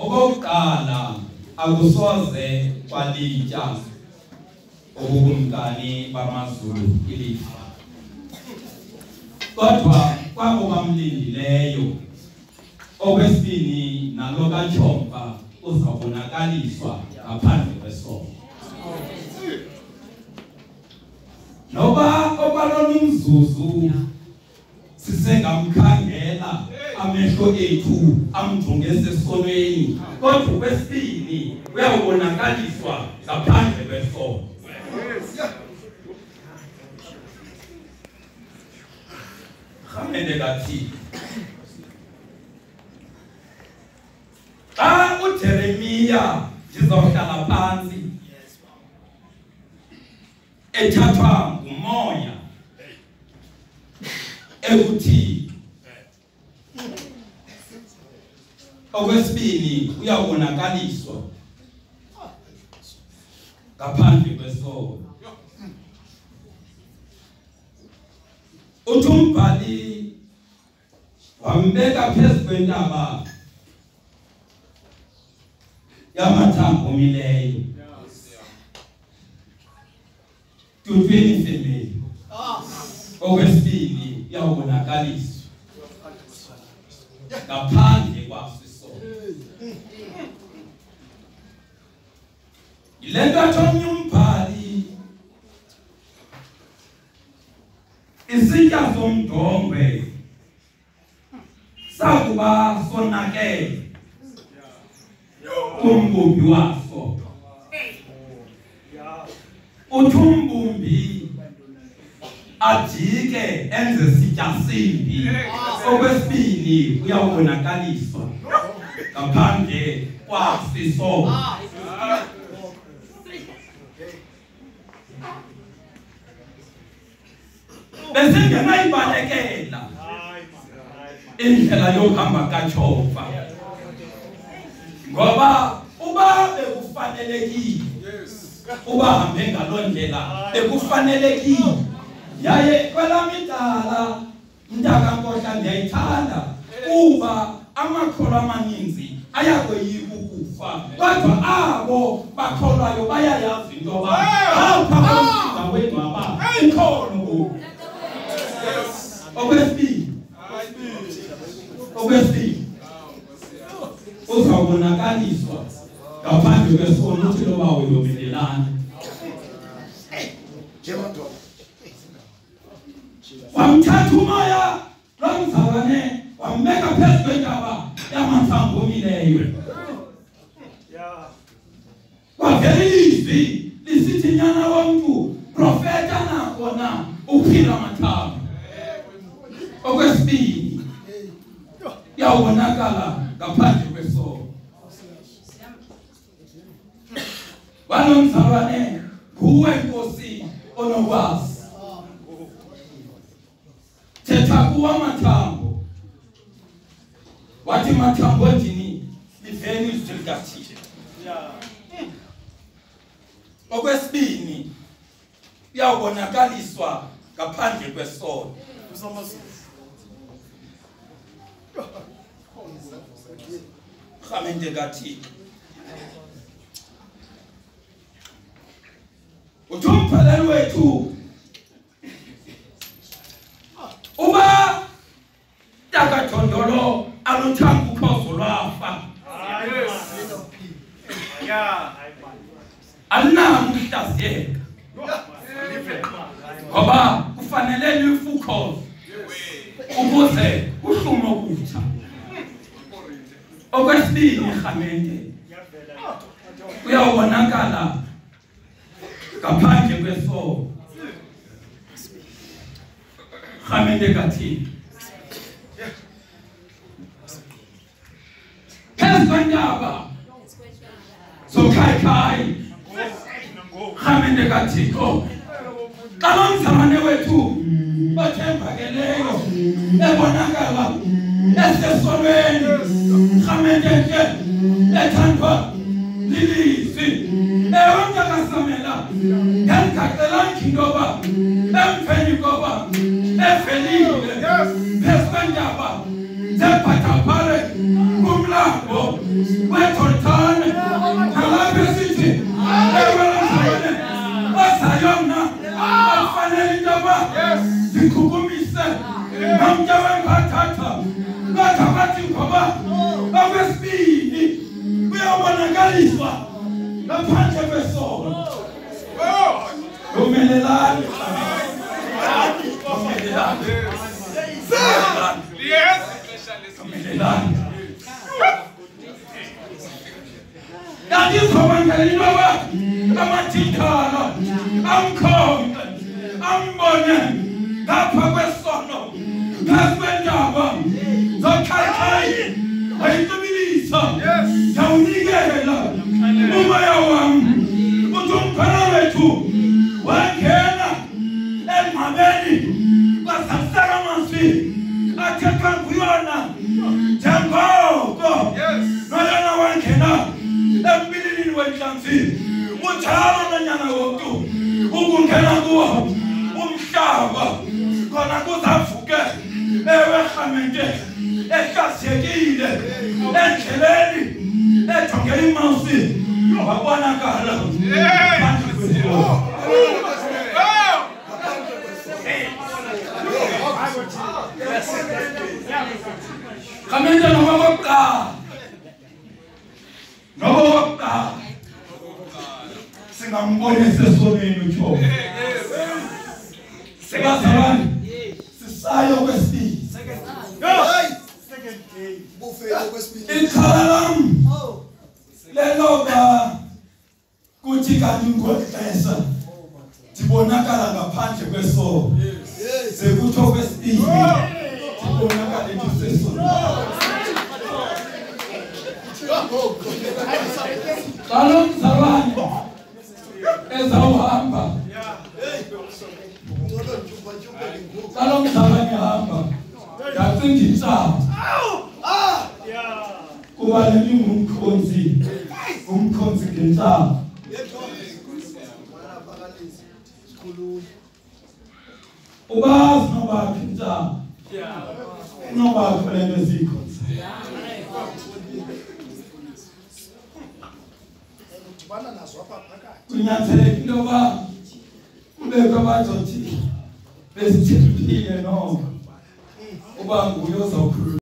okokuqala akusoze kwalitya ubumkani bamaZulu ilifa, kodwa kwabo bamlindileyo. Okwesibini, nalo kaTshompa uzabonakaliswa ngaphandle kwesono. Noba okwalona umzuzu sisengamkhangela amehlo ethu amjonge esesonweni, kodwa okwesibini uyabonakaliswa ngaphandle kwesono. Khamende kathi xa uJeremiya ndizawuhlala phansi ethathwa ngumoya ekuthi okwesibini uyabonakaliswa ngaphandle kwesono. Uthi umbhali wambeka phezu kwentaba yamathambo omileyo, tutweni femeli. Okwesibini uyabonakaliswa ngaphandle kwaso isono. Yile nto athi omnye umbhali isitya somdongwe sakuba sonakele kumbumbi waso. Uthi umbumbi ajike enze sitya simbi. Okwesibini uyabonakaliswa ngaphandle kwaso isono. Besingenayibalekela indlela yokuhamba kaTshompa, ngoba uba bekufanelekile ubahambe ngaloo ndlela bekufanelekile. Yaye kwelami icala mntakaNkohla ndiyayithanda kuba amakholwa amaninzi ayakoyika ukufa, kodwa abo bakholwayo bayayazi into yoba apha komsinga wengcwaba ikhona. Okwesibini uzawubonakaliswa ngaphandle kwesono. Uthi loba uyomelelana wamthatha umoya lomzalwane wambeka phezu kwentaba yamathambo omileyo. Kwavela ilizwi lisithi, nyana womntu, profeta nakona uphila amathambo. Okwesibini uyabonakala ngaphandle kwesono. Walo mzalwane nguwe Nkosi onokwazi. Thetha kuwa amathambo, wathi mathambo ndini liveni izwi likaThixo. Okwesibini uyabonakaliswa ngaphandle kwesono. Khamende kaThixo. Uthi umphaleli wethu uba takadondolo aluthanga ukhozo lwafa, alinamuhlaziyeka ngoba kufanele life ukhozo ukuze kuhlume okutsha. Okwesibini Khamende uyabonakala ngaphandle kwesono. Khamende kaThixo phezu kwentaba zokhayikhayi. Khamende kaThixo xa lo mzalwane wethu bathembakeleyo ebonakala esesonweni. Khamende nje ethandwa lilizwi ewantakasamela ngengaxelanga intoba emfeni koba evelile phezu kwentaba zephathapare kumlambo wethorthane nalapha sithi ewelamzane basayona afanele intaba zikhukumise namtyawe ngakhatha ngakhathi ngoba akwesibili uyabonakaliswa ngaphandle kwesono umelelani Yadizobangela amathikhala amkhonqa ambone ngapha kwesono ngaphendaba zokhayi ayitubilisa yawunikela umoya wami uthumphana wethu wangena emabeni basasaka masi atheka kuyona njengoko noyona wangena embilini wenhlanzi uthalo nonyana wonke ukungena kuwo umhlaba khona kuzavuke ewehamente ehlazekile endleleni ejongela imausi wabonakala Kamenda nokuqala singambonisa esoneni uThixo sebazalwane sisayo kwesibili second day bufelo kwesibili ikhalam leloba kuthi kanti ngoxesha sibonakala ngaphandle kwesono sekutho kwesibili sibonakala ekusesona Kalom mzalwane ezawuhamba Kalom mzalwane hamba yacinga intsapho kuba ngumkhonzi ngentsapho ubazi nobakho intsapho nobakho lento ezikhonza kunyanzelekile intoba kubekho abazothi besithembile noma uba nguye ozawukhulula